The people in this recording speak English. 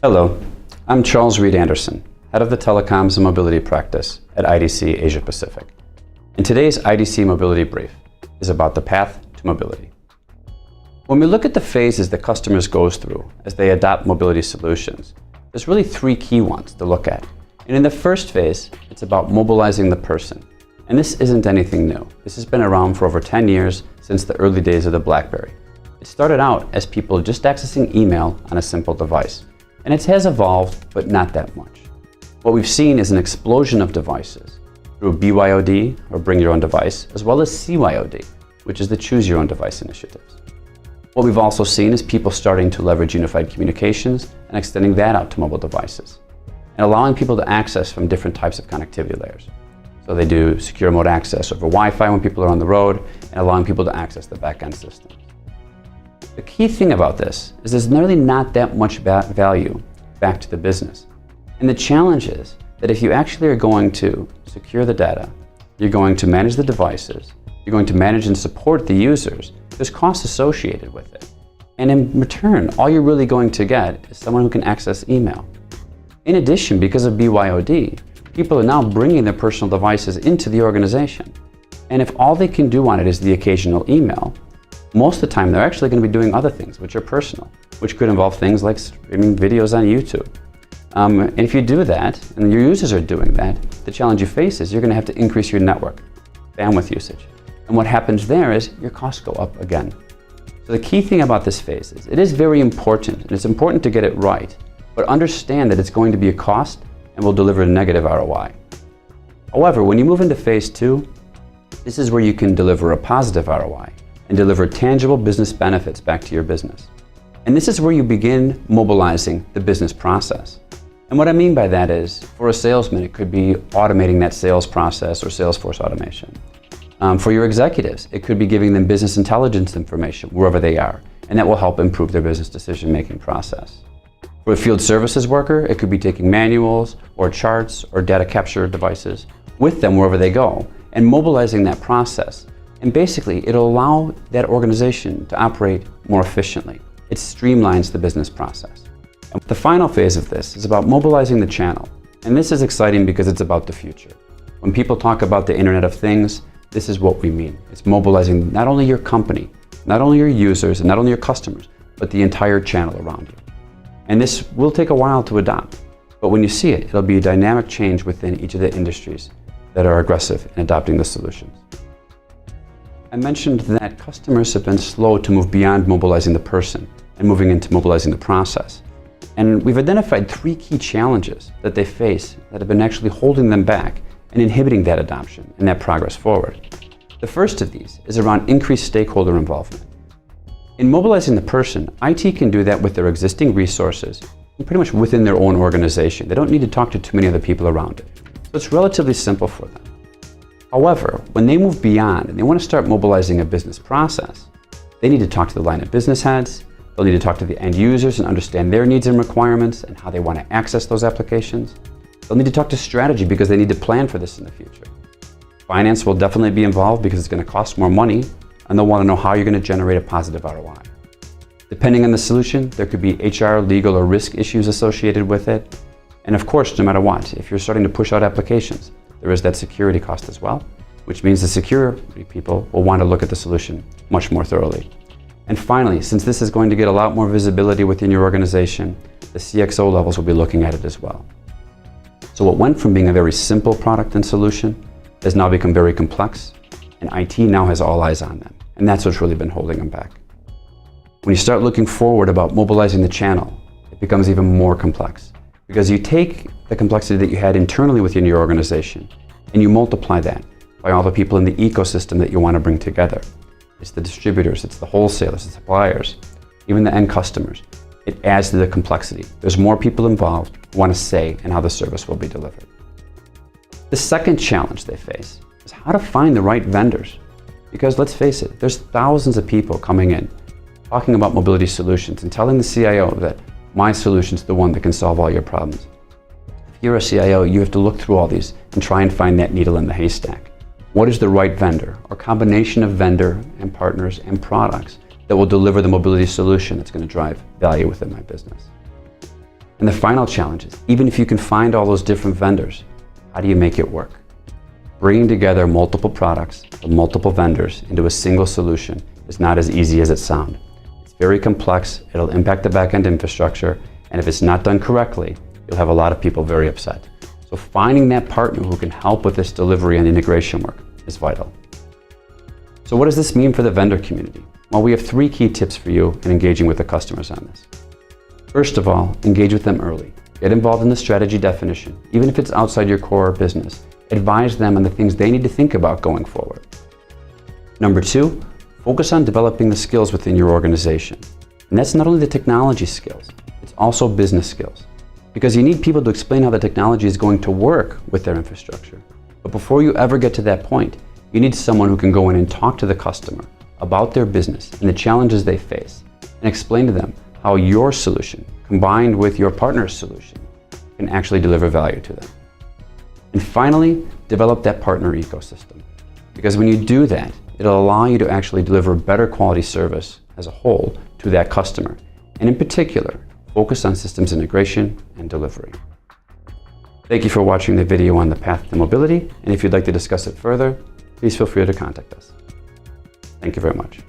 Hello, I'm Charles Reed Anderson, Head of the Telecoms and Mobility Practice at IDC Asia Pacific. And today's IDC Mobility Brief is about the path to mobility. When we look at the phases that customers go through as they adopt mobility solutions, there's really three key ones to look at. And in the first phase, it's about mobilizing the person. And this isn't anything new. This has been around for over 10 years since the early days of the BlackBerry. It started out as people just accessing email on a simple device. And it has evolved, but not that much. What we've seen is an explosion of devices through BYOD, or Bring Your Own Device, as well as CYOD, which is the Choose Your Own Device initiatives. What we've also seen is people starting to leverage unified communications and extending that out to mobile devices, and allowing people to access from different types of connectivity layers. So they do secure remote access over Wi-Fi when people are on the road, and allowing people to access the back-end systems. The key thing about this is there's really not that much value back to the business. And the challenge is that if you actually are going to secure the data, you're going to manage the devices, you're going to manage and support the users, there's costs associated with it. And in return, all you're really going to get is someone who can access email. In addition, because of BYOD, people are now bringing their personal devices into the organization. And if all they can do on it is the occasional email, most of the time they're actually going to be doing other things which are personal, which could involve things like streaming videos on YouTube. And if you do that, and your users are doing that, the challenge you face is you're going to have to increase your network bandwidth usage. And what happens there is your costs go up again. So the key thing about this phase is it is very important, and it's important to get it right, but understand that it's going to be a cost and will deliver a negative ROI. However, when you move into phase 2, this is where you can deliver a positive ROI and deliver tangible business benefits back to your business. And this is where you begin mobilizing the business process. And what I mean by that is, for a salesman, it could be automating that sales process or Salesforce automation. For your executives, it could be giving them business intelligence information wherever they are, and that will help improve their business decision-making process. For a field services worker, it could be taking manuals or charts or data capture devices with them wherever they go and mobilizing that process. And basically, it'll allow that organization to operate more efficiently. It streamlines the business process. And the final phase of this is about mobilizing the channel. And this is exciting because it's about the future. When people talk about the Internet of Things, this is what we mean. It's mobilizing not only your company, not only your users, and not only your customers, but the entire channel around you. And this will take a while to adopt. But when you see it, it'll be a dynamic change within each of the industries that are aggressive in adopting the solutions. I mentioned that customers have been slow to move beyond mobilizing the person and moving into mobilizing the process. And we've identified 3 key challenges that they face that have been actually holding them back and inhibiting that adoption and that progress forward. The first of these is around increased stakeholder involvement. In mobilizing the person, IT can do that with their existing resources and pretty much within their own organization. They don't need to talk to too many other people around it. So it's relatively simple for them. However, when they move beyond and they want to start mobilizing a business process, they need to talk to the line of business heads, they'll need to talk to the end users and understand their needs and requirements and how they want to access those applications. They'll need to talk to strategy because they need to plan for this in the future. Finance will definitely be involved because it's going to cost more money, and they'll want to know how you're going to generate a positive ROI. Depending on the solution, there could be HR, legal, or risk issues associated with it. And of course, no matter what, if you're starting to push out applications, there is that security cost as well, which means the security people will want to look at the solution much more thoroughly. And finally, since this is going to get a lot more visibility within your organization, the CXO levels will be looking at it as well. So what went from being a very simple product and solution has now become very complex, and IT now has all eyes on them. And that's what's really been holding them back. When you start looking forward about mobilizing the channel, it becomes even more complex. Because you take the complexity that you had internally within your organization and you multiply that by all the people in the ecosystem that you want to bring together. It's the distributors, it's the wholesalers, the suppliers, even the end customers. It adds to the complexity. There's more people involved who want to say in how the service will be delivered. The second challenge they face is how to find the right vendors. Because let's face it, there's thousands of people coming in talking about mobility solutions and telling the CIO that my solution's the one that can solve all your problems. If you're a CIO, you have to look through all these and try and find that needle in the haystack. What is the right vendor or combination of vendor and partners and products that will deliver the mobility solution that's going to drive value within my business? And the final challenge is, even if you can find all those different vendors, how do you make it work? Bringing together multiple products from multiple vendors into a single solution is not as easy as it sounds. It's very complex, it'll impact the back-end infrastructure, and if it's not done correctly, you'll have a lot of people very upset. So finding that partner who can help with this delivery and integration work is vital. So what does this mean for the vendor community? Well, we have 3 key tips for you in engaging with the customers on this. First of all, engage with them early. Get involved in the strategy definition, even if it's outside your core business. Advise them on the things they need to think about going forward. Number 2, focus on developing the skills within your organization. And that's not only the technology skills, it's also business skills. Because you need people to explain how the technology is going to work with their infrastructure. But before you ever get to that point, you need someone who can go in and talk to the customer about their business and the challenges they face, and explain to them how your solution, combined with your partner's solution, can actually deliver value to them. And finally, develop that partner ecosystem. Because when you do that, it'll allow you to actually deliver better quality service as a whole to that customer. And in particular, focus on systems integration and delivery. Thank you for watching the video on the path to mobility. And if you'd like to discuss it further, please feel free to contact us. Thank you very much.